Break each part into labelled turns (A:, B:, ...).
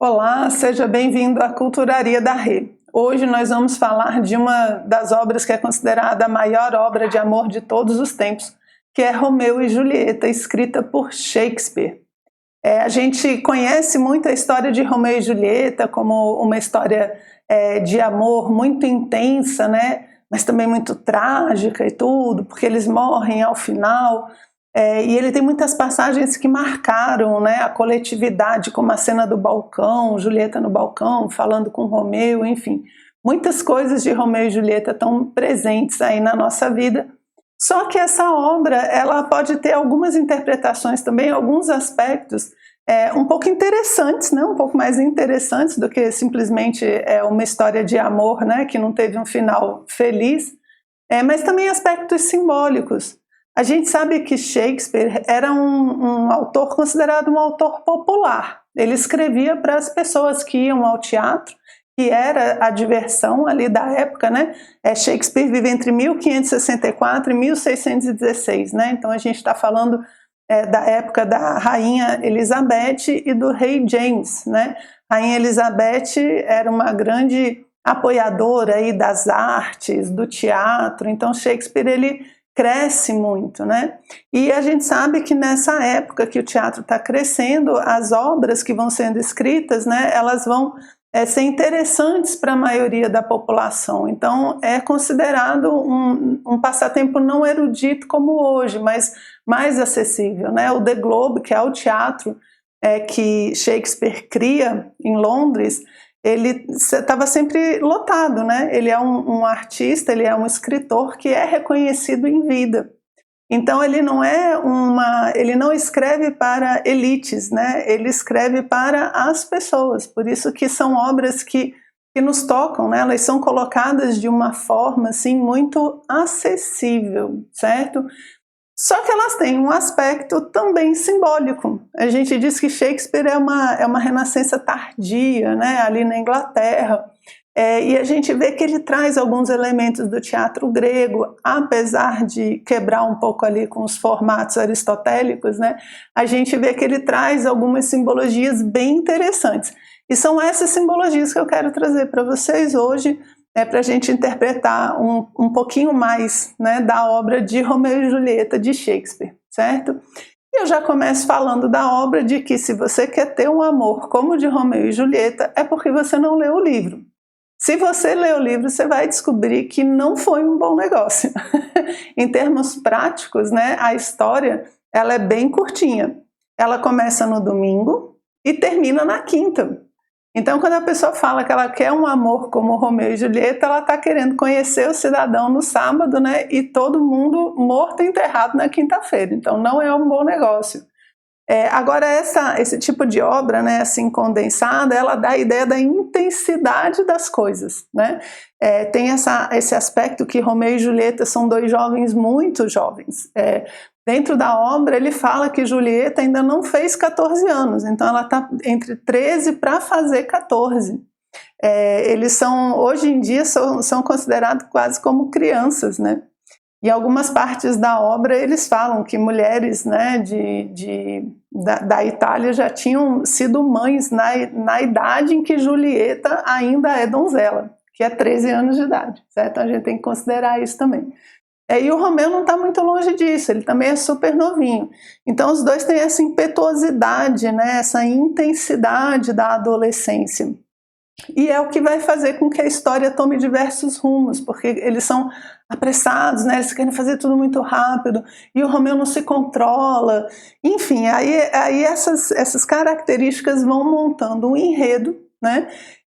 A: Olá, seja bem-vindo à Culturaria da Rê. Hoje nós vamos falar de uma das obras que é considerada a maior obra de amor de todos os tempos, que é Romeu e Julieta, escrita por Shakespeare. A gente conhece muito a história de Romeu e Julieta como uma história de amor muito intensa, né? Mas também muito trágica e tudo, porque eles morrem ao final. E ele tem muitas passagens que marcaram, né, a coletividade, como a cena do balcão, Julieta no balcão, falando com Romeu, enfim. Muitas coisas de Romeu e Julieta estão presentes aí na nossa vida. Só que essa obra, ela pode ter algumas interpretações também, alguns aspectos um pouco interessantes, né, um pouco mais interessantes do que simplesmente uma história de amor, né, que não teve um final feliz, mas também aspectos simbólicos. A gente sabe que Shakespeare era um autor considerado um autor popular. Ele escrevia para as pessoas que iam ao teatro, que era a diversão ali da época, né? Shakespeare vive entre 1564 e 1616, né? Então a gente está falando da época da Rainha Elizabeth e do Rei James, né? A Rainha Elizabeth era uma grande apoiadora aí das artes, do teatro, então Shakespeare ele cresce muito, né? E a gente sabe que nessa época que o teatro está crescendo, as obras que vão sendo escritas, né, elas vão ser interessantes para a maioria da população. Então é considerado um passatempo não erudito como hoje, mas mais acessível, né? O The Globe, que é o teatro que Shakespeare cria em Londres, ele estava sempre lotado, né? Ele é um artista, ele é um escritor que é reconhecido em vida. Então ele não escreve para elites, né? Ele escreve para as pessoas. Por isso que são obras que nos tocam, né? Elas são colocadas de uma forma assim muito acessível, certo? Só que elas têm um aspecto também simbólico. A gente diz que Shakespeare é uma renascença tardia, né, ali na Inglaterra, e a gente vê que ele traz alguns elementos do teatro grego, apesar de quebrar um pouco ali com os formatos aristotélicos, né, a gente vê que ele traz algumas simbologias bem interessantes. E são essas simbologias que eu quero trazer para vocês hoje, para a gente interpretar um pouquinho mais, né, da obra de Romeu e Julieta de Shakespeare, certo? E eu já começo falando da obra de que se você quer ter um amor como o de Romeu e Julieta, é porque você não leu o livro. Se você ler o livro, você vai descobrir que não foi um bom negócio. Em termos práticos, né, a história ela é bem curtinha. Ela começa no domingo e termina na quinta. Então, quando a pessoa fala que ela quer um amor como Romeu e Julieta, ela está querendo conhecer o cidadão no sábado, né? E todo mundo morto e enterrado na quinta-feira. Então, não é um bom negócio. Agora, esse tipo de obra, né, assim, condensada, ela dá a ideia da intensidade das coisas, né? Tem esse aspecto que Romeu e Julieta são dois jovens muito jovens. Dentro da obra, ele fala que Julieta ainda não fez 14 anos, então ela está entre 13 para fazer 14. Eles hoje em dia, são considerados quase como crianças, né? Em algumas partes da obra, eles falam que mulheres, né, da Itália já tinham sido mães na idade em que Julieta ainda é donzela, que é 13 anos de idade, certo? A gente tem que considerar isso também. E o Romeu não está muito longe disso, ele também é super novinho. Então os dois têm essa impetuosidade, né, essa intensidade da adolescência. E é o que vai fazer com que a história tome diversos rumos, porque eles são apressados, né, eles querem fazer tudo muito rápido, e o Romeu não se controla. Enfim, aí essas características vão montando um enredo, né,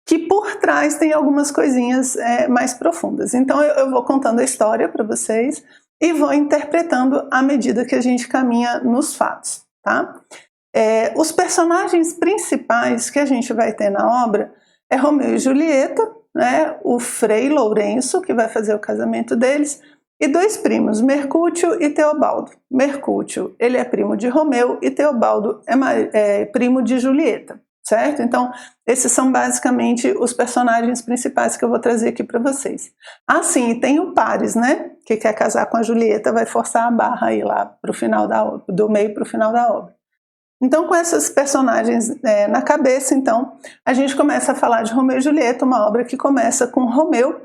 A: que por trás tem algumas coisinhas mais profundas. Então eu vou contando a história para vocês e vou interpretando à medida que a gente caminha nos fatos, tá? Os personagens principais que a gente vai ter na obra é Romeu e Julieta, né, o Frei Lourenço, que vai fazer o casamento deles, e dois primos, Mercúcio e Teobaldo. Mercúcio, ele é primo de Romeu e Teobaldo é primo de Julieta. Certo? Então, esses são basicamente os personagens principais que eu vou trazer aqui para vocês. Ah, sim, e tem o Paris, né? Que quer casar com a Julieta, vai forçar a barra aí lá pro final do meio para o final da obra. Então, com essas personagens na cabeça, então, a gente começa a falar de Romeu e Julieta, uma obra que começa com Romeu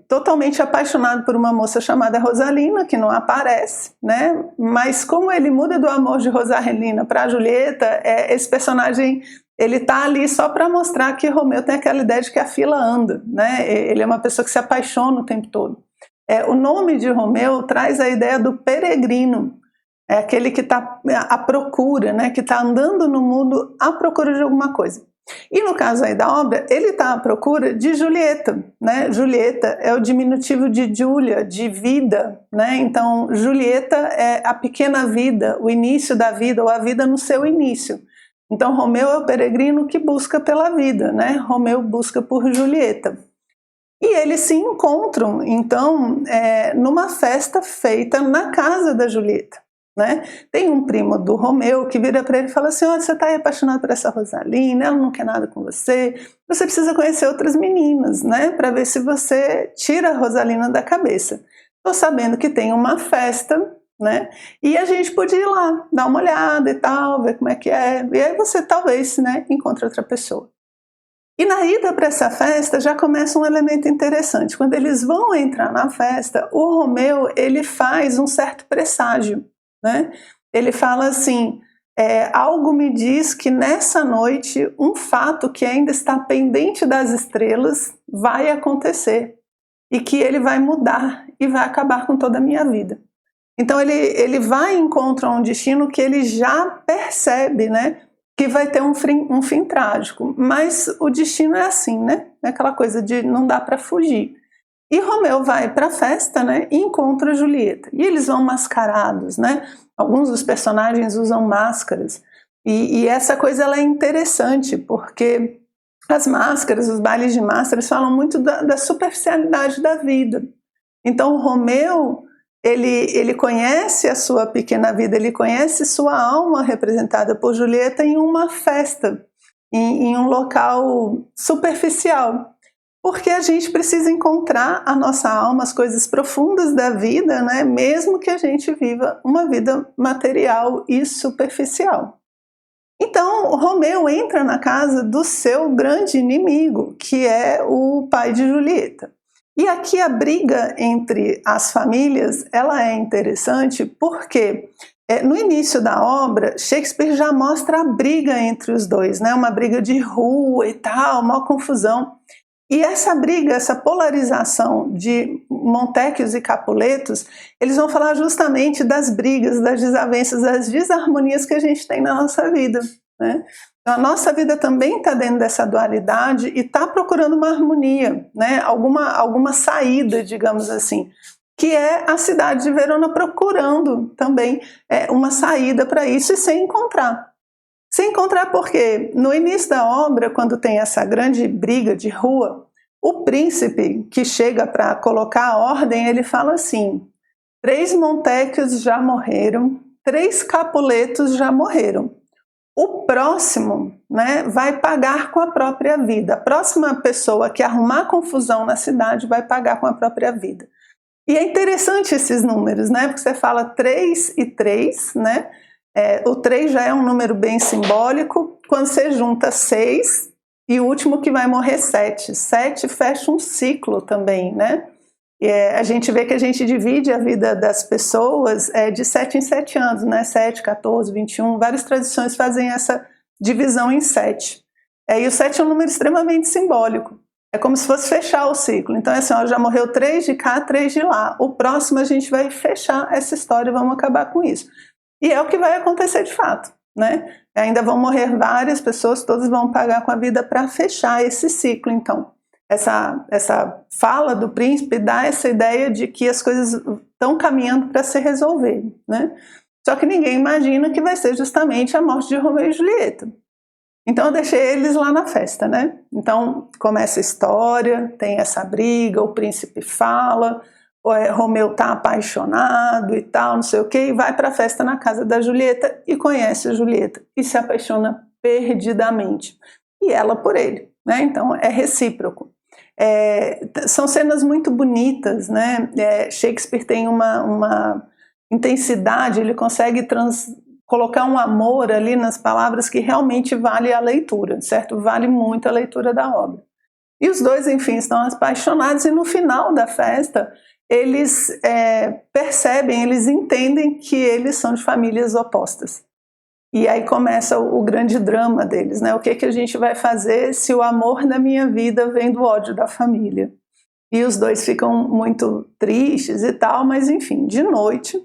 A: totalmente apaixonado por uma moça chamada Rosalina, que não aparece, né? Mas como ele muda do amor de Rosalina para Julieta, esse personagem ele tá ali só para mostrar que Romeu tem aquela ideia de que a fila anda, né? Ele é uma pessoa que se apaixona o tempo todo. O nome de Romeu traz a ideia do peregrino, é aquele que está à procura, né? Que está andando no mundo à procura de alguma coisa. E no caso aí da obra, ele está à procura de Julieta, né? Julieta é o diminutivo de Julia, de vida, né? Então Julieta é a pequena vida, o início da vida, ou a vida no seu início. Então Romeu é o peregrino que busca pela vida, né? Romeu busca por Julieta. E eles se encontram, então, numa festa feita na casa da Julieta. Né? Tem um primo do Romeu que vira para ele e fala assim: olha, você está apaixonado por essa Rosalina, ela não quer nada com você, você precisa conhecer outras meninas, né? Para ver se você tira a Rosalina da cabeça. Estou sabendo que tem uma festa, né? E a gente podia ir lá, dar uma olhada e tal, ver como é que é, e aí você talvez, né, encontre outra pessoa. E na ida para essa festa já começa um elemento interessante. Quando eles vão entrar na festa, o Romeu ele faz um certo presságio. Né? Ele fala assim: algo me diz que nessa noite um fato que ainda está pendente das estrelas vai acontecer e que ele vai mudar e vai acabar com toda a minha vida. Então ele vai encontrar um destino que ele já percebe, né, que vai ter um fim trágico, mas o destino é assim, né? É aquela coisa de não dá para fugir. E Romeu vai para a festa, né, e encontra Julieta. E eles vão mascarados, né? Alguns dos personagens usam máscaras. E essa coisa ela é interessante, porque as máscaras, os bailes de máscaras, falam muito da superficialidade da vida. Então Romeu, ele conhece a sua pequena vida, ele conhece sua alma representada por Julieta em uma festa, em um local superficial. Porque a gente precisa encontrar a nossa alma, as coisas profundas da vida, né? Mesmo que a gente viva uma vida material e superficial. Então, Romeu entra na casa do seu grande inimigo, que é o pai de Julieta. E aqui a briga entre as famílias, ela é interessante porque no início da obra, Shakespeare já mostra a briga entre os dois, né? Uma briga de rua e tal, uma confusão. E essa briga, essa polarização de Montecchios e Capuletos, eles vão falar justamente das brigas, das desavenças, das desarmonias que a gente tem na nossa vida. Né? Então, a nossa vida também está dentro dessa dualidade e está procurando uma harmonia, né? alguma saída, digamos assim, que é a cidade de Verona procurando também uma saída para isso e sem encontrar. Sem encontrar porque no início da obra, quando tem essa grande briga de rua, o príncipe que chega para colocar a ordem, ele fala assim: 3 Montecchios já morreram, 3 Capuletos já morreram. O próximo, né, vai pagar com a própria vida. A próxima pessoa que arrumar confusão na cidade vai pagar com a própria vida. E é interessante esses números, né, porque você fala 3 e 3, né? O 3 já é um número bem simbólico. Quando você junta 6 e o último que vai morrer 7. 7 fecha um ciclo também, né? A gente vê que a gente divide a vida das pessoas de 7 em 7 anos, né? 7, 14, 21. Várias tradições fazem essa divisão em 7. E o 7 é um número extremamente simbólico. É como se fosse fechar o ciclo. Então é assim, ó, já morreu 3 de cá, 3 de lá. O próximo a gente vai fechar essa história e vamos acabar com isso. E é o que vai acontecer de fato, né? Ainda vão morrer várias pessoas, todas vão pagar com a vida para fechar esse ciclo. Então, essa fala do príncipe dá essa ideia de que as coisas estão caminhando para se resolver, né? Só que ninguém imagina que vai ser justamente a morte de Romeu e Julieta. Então eu deixei eles lá na festa, né? Então começa a história, tem essa briga, o príncipe fala, Romeu está apaixonado e tal, não sei o que, e vai para a festa na casa da Julieta e conhece a Julieta e se apaixona perdidamente. E ela por ele, né? Então é recíproco. São cenas muito bonitas, né? Shakespeare tem uma intensidade, ele consegue colocar um amor ali nas palavras que realmente vale a leitura, certo? Vale muito a leitura da obra. E os dois, enfim, estão apaixonados e no final da festa eles percebem, eles entendem que eles são de famílias opostas. E aí começa o grande drama deles, né? O que a gente vai fazer se o amor da minha vida vem do ódio da família? E os dois ficam muito tristes e tal, mas enfim, de noite,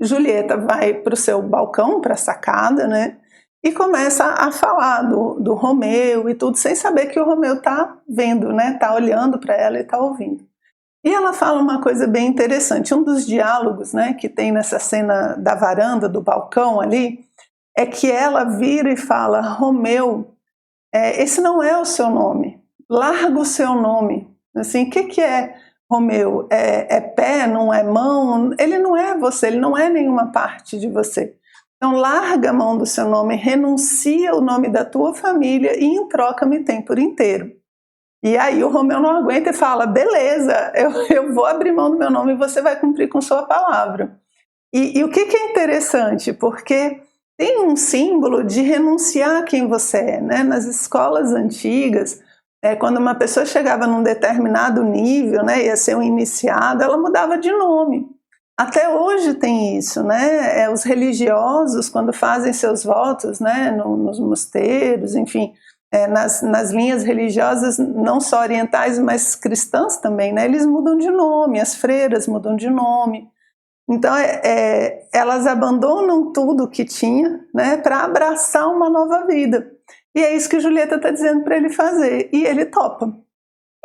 A: Julieta vai para o seu balcão, para a sacada, né? E começa a falar do Romeu e tudo, sem saber que o Romeu está vendo, né? Está olhando para ela e está ouvindo. E ela fala uma coisa bem interessante. Um dos diálogos, né, que tem nessa cena da varanda, do balcão ali, é que ela vira e fala: Romeu, esse não é o seu nome, larga o seu nome. Assim, o que é Romeu? É pé, não é mão? Ele não é você, ele não é nenhuma parte de você. Então larga a mão do seu nome, renuncia o nome da tua família e em troca me tem por inteiro. E aí o Romeu não aguenta e fala: beleza, eu vou abrir mão do meu nome e você vai cumprir com sua palavra. E o que é interessante? Porque tem um símbolo de renunciar a quem você é, né? Nas escolas antigas, quando uma pessoa chegava num determinado nível, né, ia ser um iniciado, ela mudava de nome. Até hoje tem isso, né? Os religiosos, quando fazem seus votos, né, nos mosteiros, enfim, nas linhas religiosas, não só orientais, mas cristãs também, né? Eles mudam de nome, as freiras mudam de nome. Então, elas abandonam tudo que tinha, né, para abraçar uma nova vida. E é isso que Julieta está dizendo para ele fazer, e ele topa.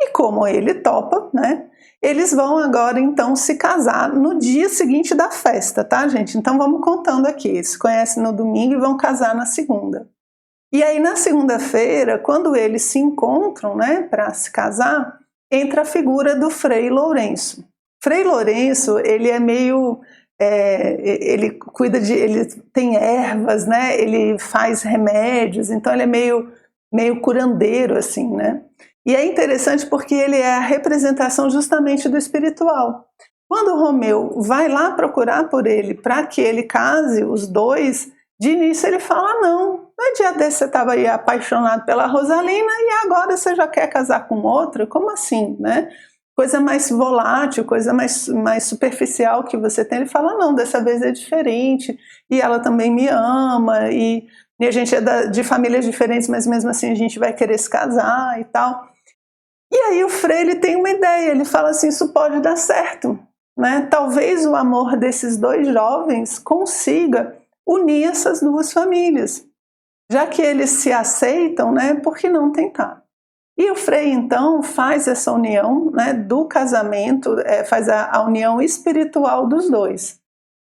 A: E como ele topa, né, eles vão agora então se casar no dia seguinte da festa, tá, gente? Então vamos contando aqui, eles se conhecem no domingo e vão casar na segunda. E aí na segunda-feira, quando eles se encontram, né, para se casar, entra a figura do Frei Lourenço. Frei Lourenço, ele é meio, ele cuida de, ele tem ervas, né? Ele faz remédios, então ele é meio curandeiro, assim, né? E é interessante porque ele é a representação justamente do espiritual. Quando o Romeu vai lá procurar por ele para que ele case os dois, de início ele fala: não dia desse você estava aí apaixonado pela Rosalina e agora você já quer casar com outra? Como assim, né? Coisa mais volátil, coisa mais superficial que você tem. Ele fala: não, dessa vez é diferente, e ela também me ama, e a gente é de famílias diferentes, mas mesmo assim a gente vai querer se casar e tal. E aí o Frei, ele tem uma ideia, ele fala assim: isso pode dar certo, né? Talvez o amor desses dois jovens consiga unir essas duas famílias. Já que eles se aceitam, né, por que não tentar? E o Frei, então, faz essa união, né, do casamento, faz a união espiritual dos dois.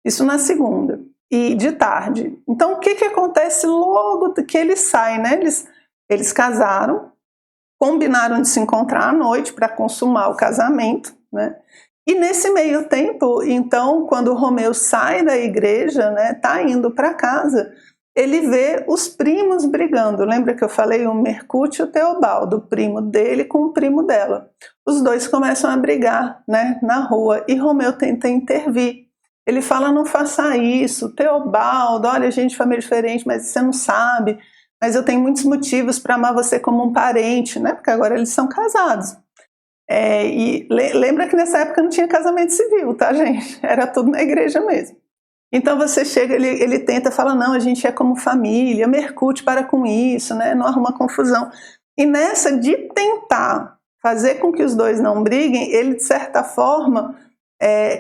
A: Isso na segunda. E de tarde. Então, o que acontece logo que eles saem, né? Eles casaram, combinaram de se encontrar à noite para consumar o casamento, né? E nesse meio tempo, então, quando o Romeu sai da igreja, né, tá indo para casa, ele vê os primos brigando. Lembra que eu falei o Mercúcio e o Teobaldo, o primo dele com o primo dela. Os dois começam a brigar, né, na rua, e Romeu tenta intervir. Ele fala: não faça isso, Teobaldo, olha, a gente é família diferente, mas você não sabe, mas eu tenho muitos motivos para amar você como um parente, né, porque agora eles são casados. E lembra que nessa época não tinha casamento civil, tá, gente? Era tudo na igreja mesmo. Então você chega, ele tenta, fala: não, a gente é como família, Mercúrio, para com isso, né? Não arruma confusão. E nessa de tentar fazer com que os dois não briguem, ele, de certa forma,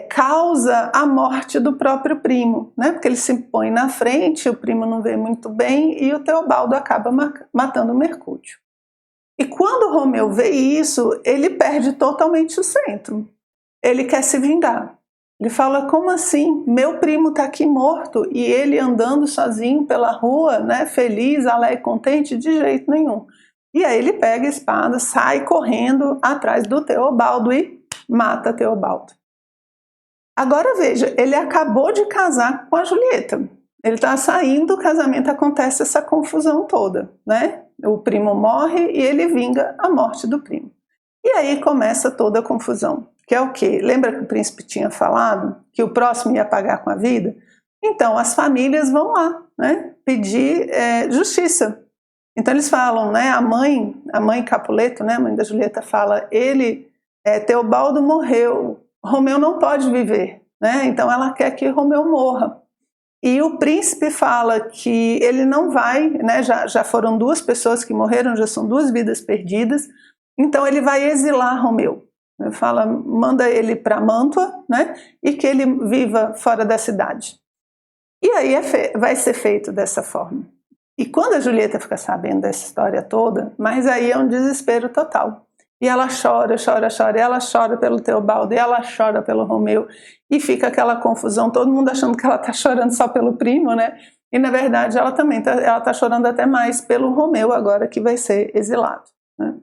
A: causa a morte do próprio primo, né? Porque ele se põe na frente, o primo não vê muito bem e o Teobaldo acaba matando o Mercúrio. E quando o Romeu vê isso, ele perde totalmente o centro. Ele quer se vingar. Ele fala: como assim? Meu primo está aqui morto e ele andando sozinho pela rua, né, feliz, alegre, contente? De jeito nenhum. E aí ele pega a espada, sai correndo atrás do Teobaldo e mata Teobaldo. Agora veja, ele acabou de casar com a Julieta. Ele está saindo do casamento, acontece essa confusão toda, né? O primo morre e ele vinga a morte do primo. E aí começa toda a confusão. Que é o quê? Lembra que o príncipe tinha falado que o próximo ia pagar com a vida? Então as famílias vão lá, né, pedir justiça. Então eles falam, né, a mãe Capuleto, né, a mãe da Julieta fala, Teobaldo morreu, Romeu não pode viver, né, então ela quer que Romeu morra. E o príncipe fala que ele não vai, né, já foram 2 pessoas que morreram, já são 2 vidas perdidas, então ele vai exilar Romeu. Ele fala, manda ele para Mantua, né, e que ele viva fora da cidade. E aí vai ser feito dessa forma. E quando a Julieta fica sabendo dessa história toda, mas aí é um desespero total. E ela chora, chora, chora, e ela chora pelo Teobaldo, e ela chora pelo Romeu, e fica aquela confusão, todo mundo achando que ela está chorando só pelo primo, né? E na verdade ela também ela tá chorando até mais pelo Romeu agora que vai ser exilado, né?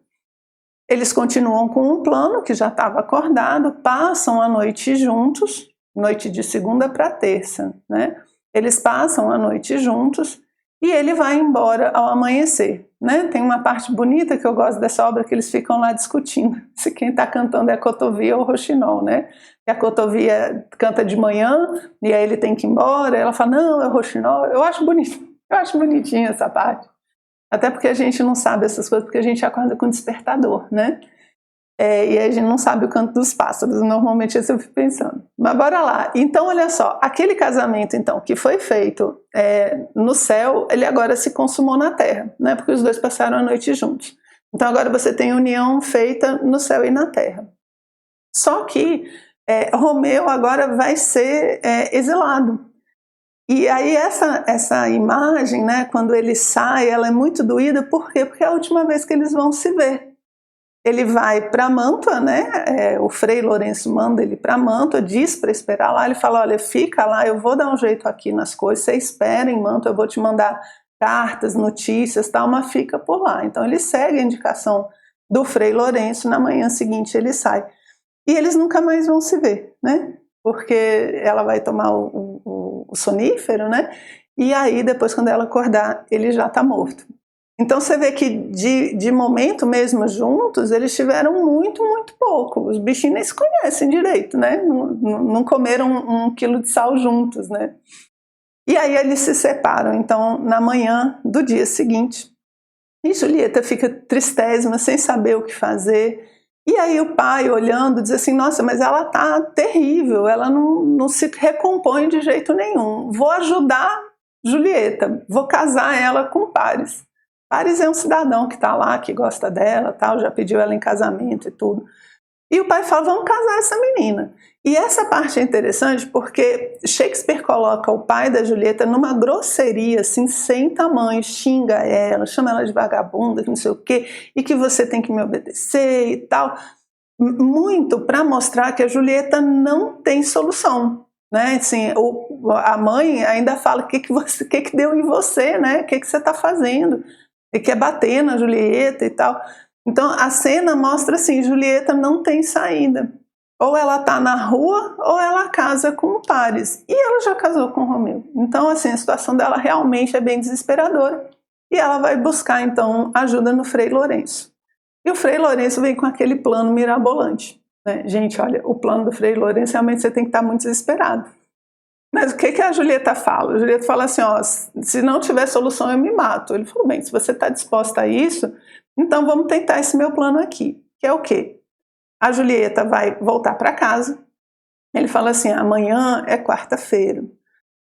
A: Eles continuam com um plano que já estava acordado, passam a noite juntos, noite de segunda para terça, né? Eles passam a noite juntos e ele vai embora ao amanhecer, né? Tem uma parte bonita que eu gosto dessa obra, que eles ficam lá discutindo se quem está cantando é a Cotovia ou o Rouxinol, né? E a Cotovia canta de manhã e aí ele tem que ir embora, ela fala, não, é o Rouxinol. Eu acho bonito, eu acho bonitinha essa parte. Até porque a gente não sabe essas coisas, porque a gente acorda com despertador, né? E a gente não sabe o canto dos pássaros, normalmente isso eu fico pensando. Mas bora lá. Então, olha só, aquele casamento então que foi feito no céu, ele agora se consumou na terra, né? Porque os 2 passaram a noite juntos. Então agora você tem união feita no céu e na terra. Só que Romeu agora vai ser exilado. E aí essa imagem, né, quando ele sai, ela é muito doída, por quê? Porque é a última vez que eles vão se ver. Ele vai para Mantua, né? O Frei Lourenço manda ele para Mantua, diz para esperar lá, ele fala, olha, fica lá, eu vou dar um jeito aqui nas coisas, você espera em Mantua, eu vou te mandar cartas, notícias, tal, mas fica por lá. Então ele segue a indicação do Frei Lourenço, na manhã seguinte ele sai. E eles nunca mais vão se ver, né? Porque ela vai tomar o sonífero, né? E aí depois quando ela acordar, ele já está morto. Então você vê que de momento mesmo juntos, eles tiveram muito, muito pouco. Os bichinhos nem se conhecem direito, né? Não comeram 1 quilo de sal juntos, né? E aí eles se separam, então, na manhã do dia seguinte. E Julieta fica tristésima, sem saber o que fazer. E aí o pai, olhando, diz assim, nossa, mas ela tá terrível, ela não se recompõe de jeito nenhum. Vou ajudar Julieta, vou casar ela com Paris. Paris é um cidadão que está lá, que gosta dela, tal, já pediu ela em casamento e tudo. E o pai fala, vamos casar essa menina. E essa parte é interessante porque Shakespeare coloca o pai da Julieta numa grosseria, assim, sem tamanho, xinga ela, chama ela de vagabunda, que não sei o quê, e que você tem que me obedecer e tal. Muito para mostrar que a Julieta não tem solução. Né? Assim, a mãe ainda fala, o que deu em você, né? O que você está fazendo? E quer bater na Julieta e tal. Então a cena mostra assim, Julieta não tem saída. Ou ela está na rua, ou ela casa com o Paris. E ela já casou com o Romeu. Então assim, a situação dela realmente é bem desesperadora. E ela vai buscar então ajuda no Frei Lourenço. E o Frei Lourenço vem com aquele plano mirabolante. Né? Gente, olha, o plano do Frei Lourenço realmente você tem que estar muito desesperado. Mas o que a Julieta fala? A Julieta fala assim, ó, se não tiver solução eu me mato. Ele falou, bem, se você está disposta a isso, então vamos tentar esse meu plano aqui. Que é o quê? A Julieta vai voltar para casa. Ele fala assim, amanhã é quarta-feira.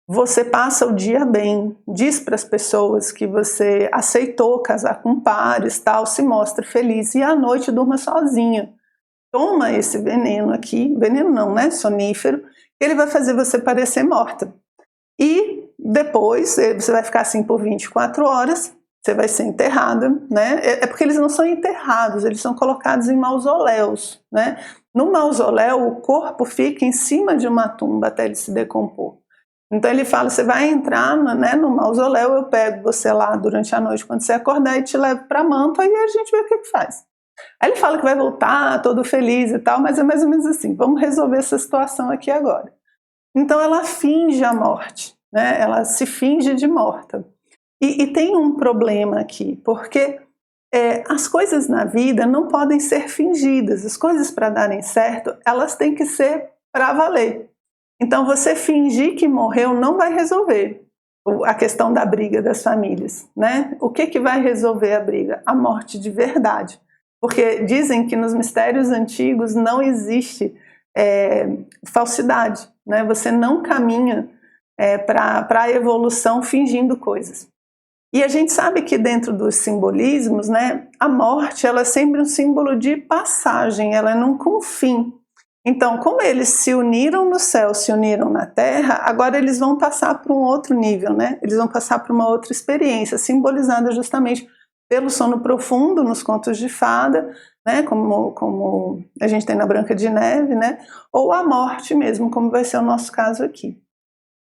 A: Você passa o dia bem, diz para as pessoas que você aceitou casar com Paris, tal, se mostra feliz e à noite durma sozinha. Toma esse veneno aqui, veneno não, né, sonífero, ele vai fazer você parecer morta. E depois, você vai ficar assim por 24 horas, você vai ser enterrada, né? É porque eles não são enterrados, eles são colocados em mausoléus, né? No mausoléu, o corpo fica em cima de uma tumba até ele se decompor. Então ele fala, você vai entrar, né, no mausoléu, eu pego você lá durante a noite quando você acordar e te levo para Mantua e a gente vê o que faz. Aí ele fala que vai voltar todo feliz e tal, mas é mais ou menos assim, vamos resolver essa situação aqui agora. Então ela finge a morte, né? Ela se finge de morta. E tem um problema aqui, porque as coisas na vida não podem ser fingidas, as coisas para darem certo, elas têm que ser para valer. Então você fingir que morreu não vai resolver a questão da briga das famílias, né? O que vai resolver a briga? A morte de verdade. Porque dizem que nos mistérios antigos não existe falsidade, né? Você não caminha para a evolução fingindo coisas. E a gente sabe que dentro dos simbolismos, né, a morte ela é sempre um símbolo de passagem, ela é nunca um fim. Então, como eles se uniram no céu, se uniram na terra, agora eles vão passar para um outro nível, né? Eles vão passar para uma outra experiência, simbolizada justamente pelo sono profundo nos contos de fada, né? Como a gente tem na Branca de Neve, né? Ou a morte mesmo, como vai ser o nosso caso aqui.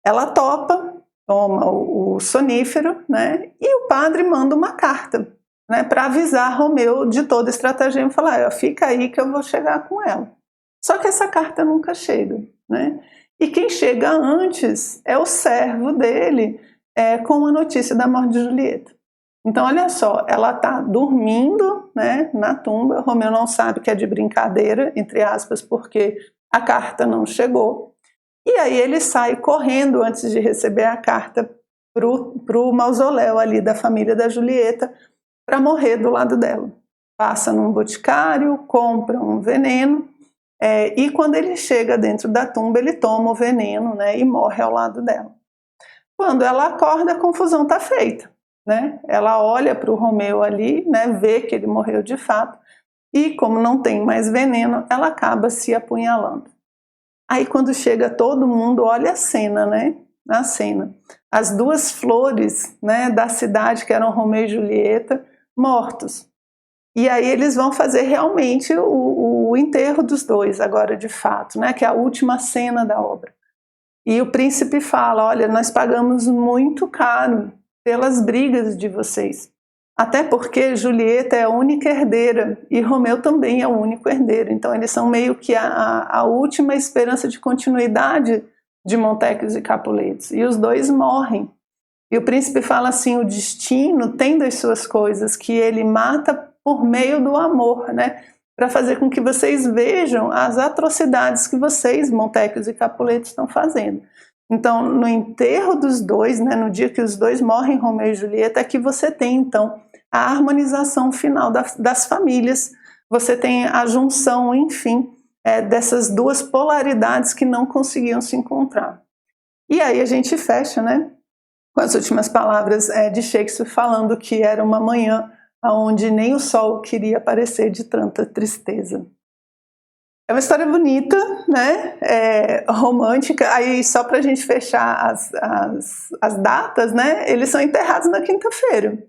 A: Ela topa, toma o sonífero, né? E o padre manda uma carta, né? Para avisar Romeu de toda a estratagema e falar: fica aí que eu vou chegar com ela. Só que essa carta nunca chega, né? E quem chega antes é o servo dele, com a notícia da morte de Julieta. Então, olha só, ela está dormindo, né, na tumba. Romeu não sabe que é de brincadeira, entre aspas, porque a carta não chegou. E aí ele sai correndo antes de receber a carta para o mausoléu ali da família da Julieta para morrer do lado dela. Passa num boticário, compra um veneno. E quando ele chega dentro da tumba, ele toma o veneno, né, e morre ao lado dela. Quando ela acorda, a confusão está feita, né? Ela olha para o Romeu ali, né, vê que ele morreu de fato, e como não tem mais veneno, ela acaba se apunhalando. Aí quando chega todo mundo, olha a cena, né? A cena. As duas flores, né, da cidade, que eram Romeu e Julieta, mortos. E aí eles vão fazer realmente o enterro dos dois, agora de fato, né, que é a última cena da obra. E o príncipe fala: olha, nós pagamos muito caro pelas brigas de vocês. Até porque Julieta é a única herdeira e Romeu também é o único herdeiro. Então eles são meio que a última esperança de continuidade de Montecchios e Capuletos. E os dois morrem. E o príncipe fala assim: o destino tem das suas coisas que ele mata por meio do amor, né? Para fazer com que vocês vejam as atrocidades que vocês, Montecchios e Capuletos, estão fazendo. Então, no enterro dos dois, né, no dia que os dois morrem, Romeu e Julieta, é que você tem, então, a harmonização final das famílias, você tem a junção, enfim, dessas duas polaridades que não conseguiam se encontrar. E aí a gente fecha, né, com as últimas palavras de Shakespeare, falando que era uma manhã onde nem o sol queria aparecer de tanta tristeza. É uma história bonita, né? Romântica. Aí, só para a gente fechar as datas, né? Eles são enterrados na quinta-feira.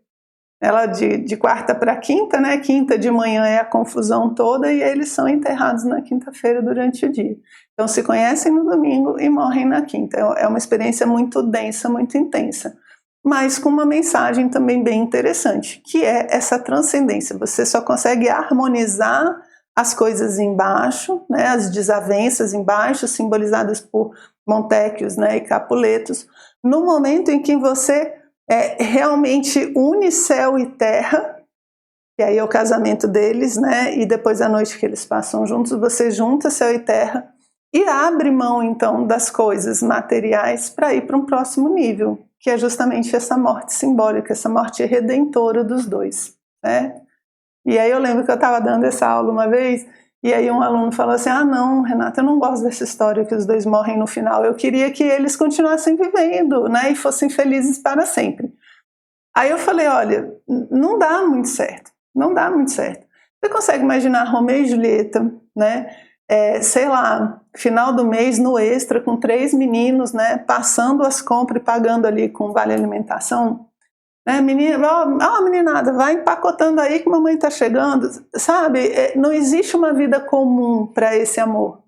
A: Ela de quarta para quinta, né? Quinta de manhã é a confusão toda e eles são enterrados na quinta-feira durante o dia. Então, se conhecem no domingo e morrem na quinta. É uma experiência muito densa, muito intensa, mas com uma mensagem também bem interessante, que é essa transcendência. Você só consegue harmonizar as coisas embaixo, né, as desavenças embaixo, simbolizadas por Montecchios, né, e Capuletos, no momento em que você realmente une céu e terra, e aí é o casamento deles, né, e depois a noite que eles passam juntos, você junta céu e terra e abre mão, então, das coisas materiais para ir para um próximo nível, que é justamente essa morte simbólica, essa morte redentora dos dois, né? E aí eu lembro que eu estava dando essa aula uma vez, e aí um aluno falou assim: não, Renata, eu não gosto dessa história que os dois morrem no final, eu queria que eles continuassem vivendo, né, e fossem felizes para sempre. Aí eu falei: olha, não dá muito certo, não dá muito certo. Você consegue imaginar Romeu e Julieta, né, sei lá, final do mês no Extra, com 3 meninos, né, passando as compras e pagando ali com vale alimentação, né, meninada, vai empacotando aí que mamãe tá chegando, sabe? Não existe uma vida comum para esse amor,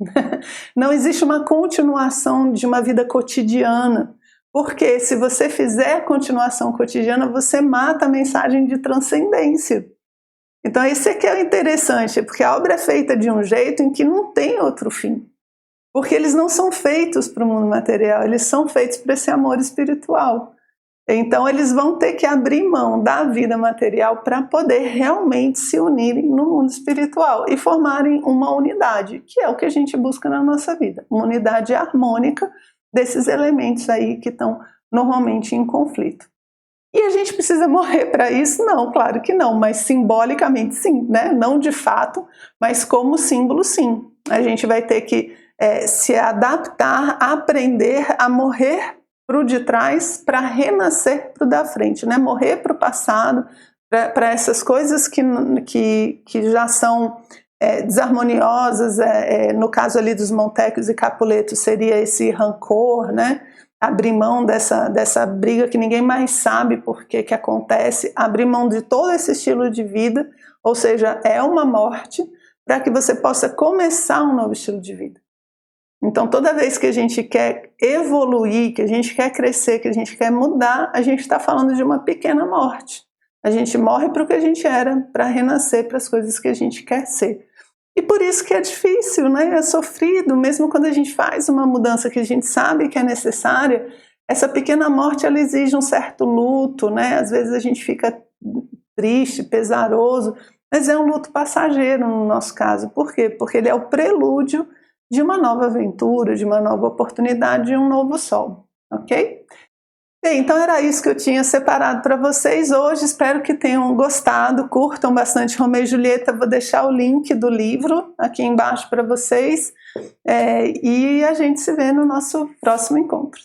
A: não existe uma continuação de uma vida cotidiana, porque se você fizer a continuação cotidiana, você mata a mensagem de transcendência. Então esse aqui é o interessante, porque a obra é feita de um jeito em que não tem outro fim. Porque eles não são feitos para o mundo material, eles são feitos para esse amor espiritual. Então eles vão ter que abrir mão da vida material para poder realmente se unirem no mundo espiritual e formarem uma unidade, que é o que a gente busca na nossa vida, uma unidade harmônica desses elementos aí que estão normalmente em conflito. E a gente precisa morrer para isso? Não, claro que não, mas simbolicamente sim, né? Não de fato, mas como símbolo sim. A gente vai ter que se adaptar, aprender a morrer para o de trás para renascer para o da frente, né? Morrer para o passado, para essas coisas que já são desarmoniosas, no caso ali dos Montecchios e Capuleto seria esse rancor, né? Abrir mão dessa briga que ninguém mais sabe por que acontece, abrir mão de todo esse estilo de vida, ou seja, é uma morte para que você possa começar um novo estilo de vida. Então toda vez que a gente quer evoluir, que a gente quer crescer, que a gente quer mudar, a gente está falando de uma pequena morte. A gente morre para o que a gente era, para renascer para as coisas que a gente quer ser. E por isso que é difícil, né? É sofrido, mesmo quando a gente faz uma mudança que a gente sabe que é necessária, essa pequena morte ela exige um certo luto, né? Às vezes a gente fica triste, pesaroso, mas é um luto passageiro no nosso caso. Por quê? Porque ele é o prelúdio de uma nova aventura, de uma nova oportunidade, de um novo sol, ok? Bem, então era isso que eu tinha separado para vocês hoje, espero que tenham gostado, curtam bastante Romeu e Julieta, vou deixar o link do livro aqui embaixo para vocês, e a gente se vê no nosso próximo encontro.